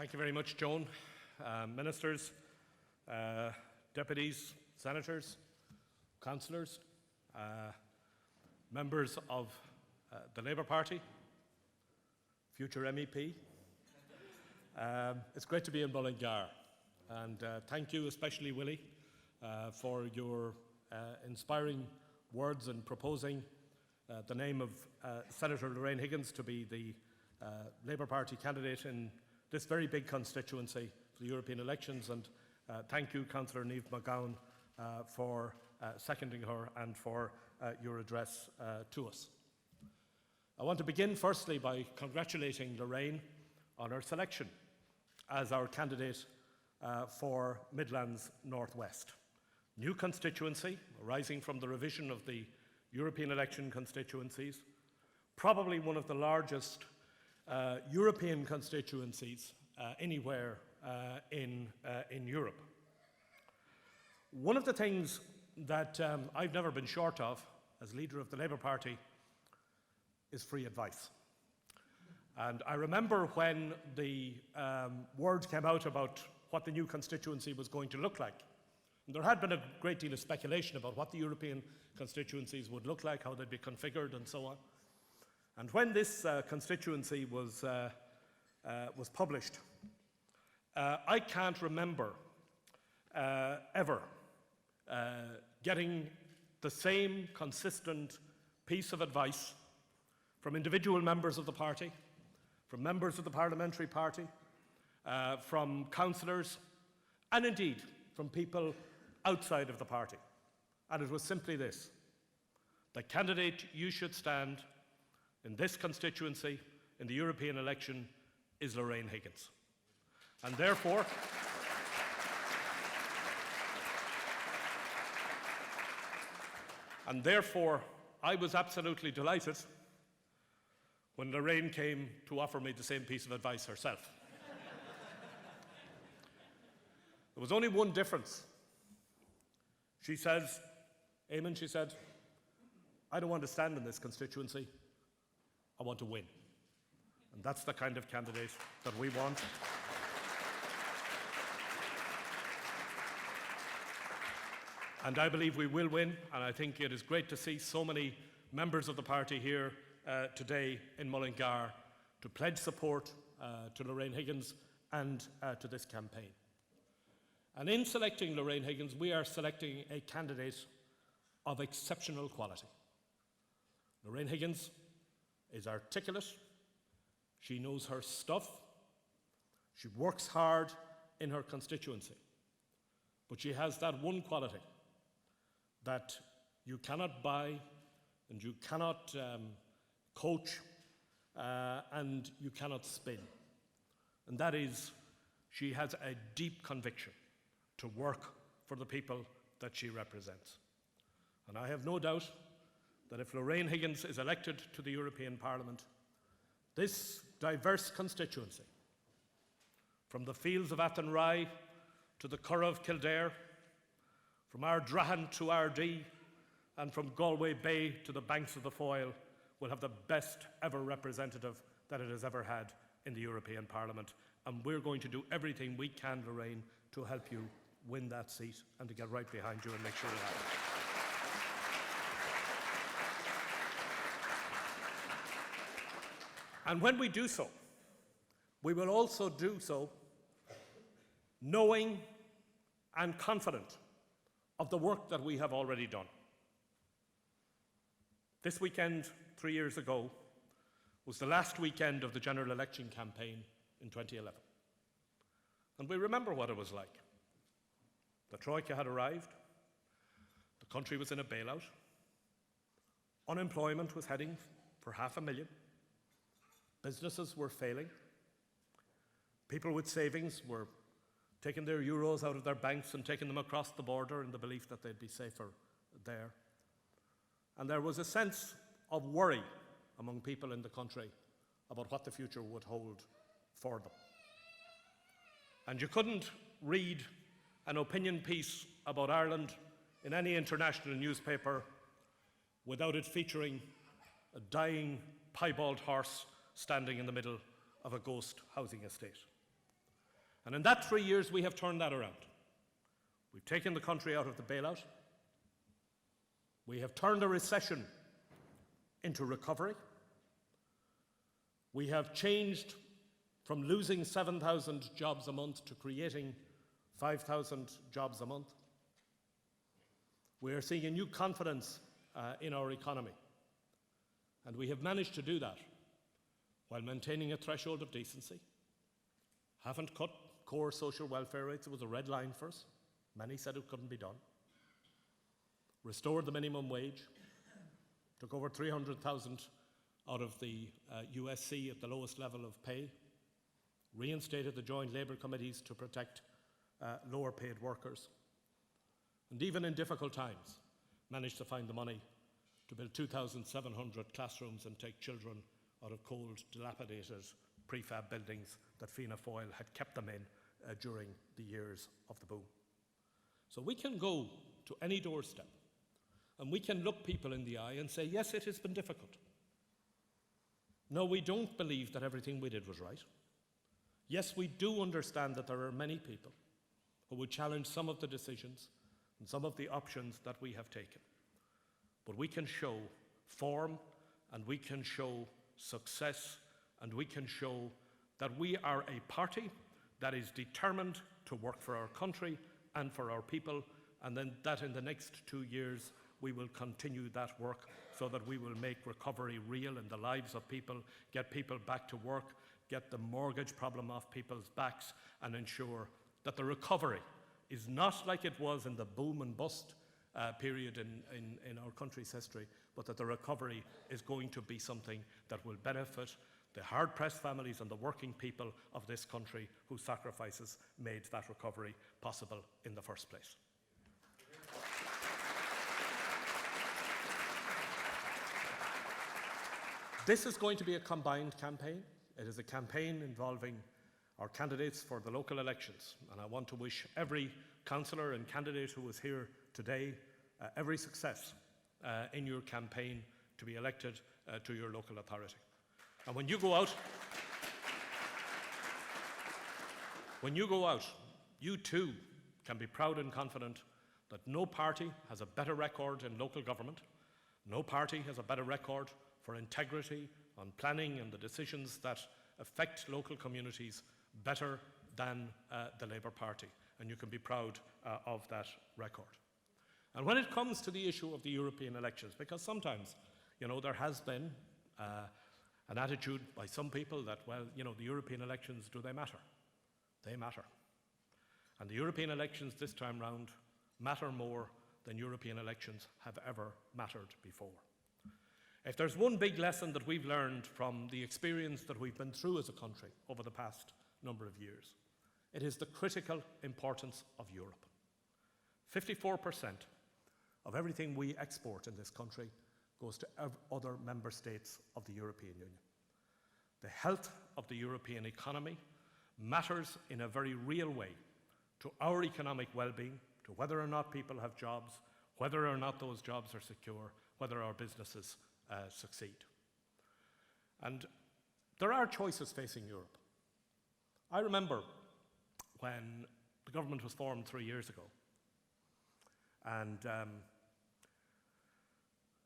Thank you very much, Joan. Ministers, deputies, senators, councillors, members of the Labour Party, future MEP. It's great to be in Mullingar, and thank you, especially Willie, for your inspiring words in proposing the name of Senator Lorraine Higgins to be the Labour Party candidate in this very big constituency for the European elections, and thank you, Councillor Niamh McGowan, for seconding her and for your address to us. I want to begin firstly by congratulating Lorraine on her selection as our candidate for Midlands North West. New constituency arising from the revision of the European election constituencies, probably one of the largest European constituencies anywhere in Europe. One of the things that I've never been short of as leader of the Labour Party is free advice. And I remember when the word came out about what the new constituency was going to look like. And there had been a great deal of speculation about what the European constituencies would look like, how they'd be configured and so on. And when this constituency was published, I can't remember ever getting the same consistent piece of advice from individual members of the party, from members of the parliamentary party, from councillors, and indeed from people outside of the party. And it was simply this: the candidate you should stand in this constituency in the European election is Lorraine Higgins. And therefore, I was absolutely delighted when Lorraine came to offer me the same piece of advice herself. There was only one difference. She says, Eamon, she said, I don't want to stand in this constituency, I want to win. And that's the kind of candidate that we want. And I believe we will win, and I think it is great to see so many members of the party here today in Mullingar to pledge support to Lorraine Higgins and to this campaign. And in selecting Lorraine Higgins, we are selecting a candidate of exceptional quality. Lorraine Higgins is articulate, she knows her stuff, she works hard in her constituency, but she has that one quality that you cannot buy and you cannot coach and you cannot spin. And that is, she has a deep conviction to work for the people that she represents. And I have no doubt that if Lorraine Higgins is elected to the European Parliament, this diverse constituency, from the fields of Athenry to the Curragh of Kildare, from Ardrahan to Ardee, and from Galway Bay to the banks of the Foyle, will have the best ever representative that it has ever had in the European Parliament. And we're going to do everything we can, Lorraine, to help you win that seat and to get right behind you and make sure it happens. And when we do so, we will also do so knowing and confident of the work that we have already done. This weekend, 3 years ago, was the last weekend of the general election campaign in 2011. And we remember what it was like. The Troika had arrived, the country was in a bailout, unemployment was heading for 500,000, businesses were failing, people with savings were taking their euros out of their banks and taking them across the border in the belief that they'd be safer there. And there was a sense of worry among people in the country about what the future would hold for them. And you couldn't read an opinion piece about Ireland in any international newspaper without it featuring a dying piebald horse standing in the middle of a ghost housing estate. And in that 3 years, we have turned that around. We've taken the country out of the bailout. We have turned a recession into recovery. We have changed from losing 7,000 jobs a month to creating 5,000 jobs a month. We are seeing a new confidence in our economy. And we have managed to do that while maintaining a threshold of decency. Haven't cut core social welfare rates. It was a red line for us. Many said it couldn't be done. Restored the minimum wage. Took over 300,000 out of the USC at the lowest level of pay. Reinstated the joint labour committees to protect lower paid workers. And even in difficult times, managed to find the money to build 2,700 classrooms and take children out of cold, dilapidated prefab buildings that Fianna Fáil had kept them in during the years of the boom. So we can go to any doorstep and we can look people in the eye and say, yes, it has been difficult. No, we don't believe that everything we did was right. Yes, we do understand that there are many people who would challenge some of the decisions and some of the options that we have taken. But we can show form, and we can show success, and we can show that we are a party that is determined to work for our country and for our people, and then that in the next 2 years we will continue that work so that we will make recovery real in the lives of people, get people back to work, get the mortgage problem off people's backs, and ensure that the recovery is not like it was in the boom and bust period in our country's history, but that the recovery is going to be something that will benefit the hard-pressed families and the working people of this country whose sacrifices made that recovery possible in the first place. This is going to be a combined campaign. It is a campaign involving our candidates for the local elections, and I want to wish every councillor and candidate who is here today every success in your campaign to be elected to your local authority. And when you go out, you too can be proud and confident that no party has a better record in local government, no party has a better record for integrity on planning and the decisions that affect local communities better than the Labour Party, and you can be proud of that record. And when it comes to the issue of the European elections, because sometimes, there has been an attitude by some people that, well, the European elections, do they matter? They matter. And the European elections this time round matter more than European elections have ever mattered before. If there's one big lesson that we've learned from the experience that we've been through as a country over the past number of years, it is the critical importance of Europe. 54% of everything we export in this country goes to other member states of the European Union. The health of the European economy matters in a very real way to our economic well-being, to whether or not people have jobs, whether or not those jobs are secure, whether our businesses succeed. And there are choices facing Europe. I remember when the government was formed 3 years ago, and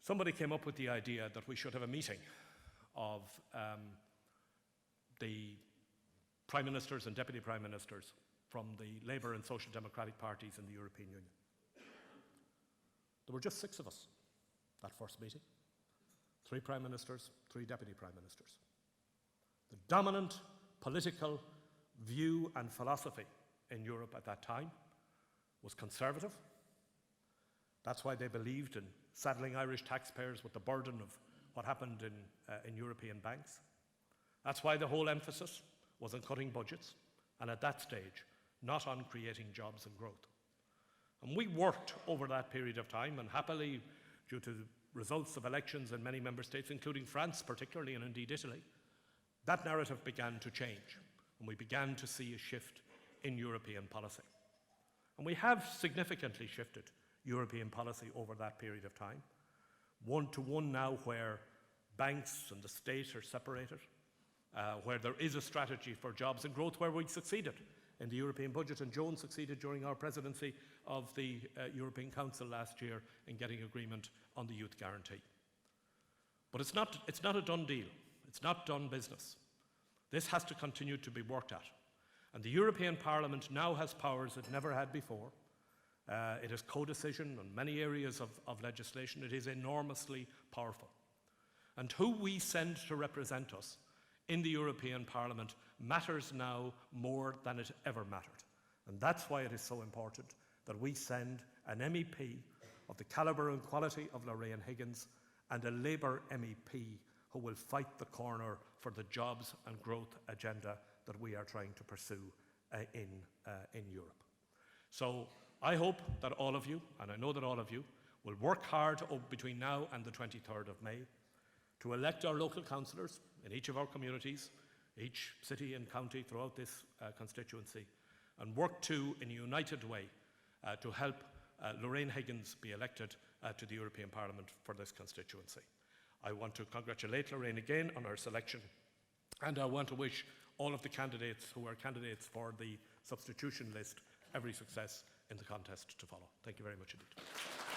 somebody came up with the idea that we should have a meeting of the Prime Ministers and Deputy Prime Ministers from the Labour and Social Democratic parties in the European Union. There were just 6 of us that first meeting. 3 Prime Ministers, 3 Deputy Prime Ministers. The dominant political view and philosophy in Europe at that time was conservative. That's why they believed in saddling Irish taxpayers with the burden of what happened in European banks. That's why the whole emphasis was on cutting budgets, and at that stage, not on creating jobs and growth. And we worked over that period of time, and happily, due to the results of elections in many member states, including France particularly, and indeed Italy, that narrative began to change, and we began to see a shift in European policy. And we have significantly shifted European policy over that period of time, 1-to-1 now where banks and the state are separated, where there is a strategy for jobs and growth, where we succeeded in the European budget, and Joan succeeded during our presidency of the European Council last year in getting agreement on the youth guarantee. But it's not a done deal. It's not done business. This has to continue to be worked at. And the European Parliament now has powers it never had before. It has co-decision on many areas of legislation. It is enormously powerful. And who we send to represent us in the European Parliament matters now more than it ever mattered. And that's why it is so important that we send an MEP of the calibre and quality of Lorraine Higgins and a Labour MEP who will fight the corner for the jobs and growth agenda that we are trying to pursue in Europe. So I hope that all of you, and I know that all of you, will work hard between now and the 23rd of May to elect our local councillors in each of our communities, each city and county throughout this constituency, and work too in a united way to help Lorraine Higgins be elected to the European Parliament for this constituency. I want to congratulate Lorraine again on her selection, and I want to wish all of the candidates who are candidates for the substitution list every success in the contest to follow. Thank you very much indeed.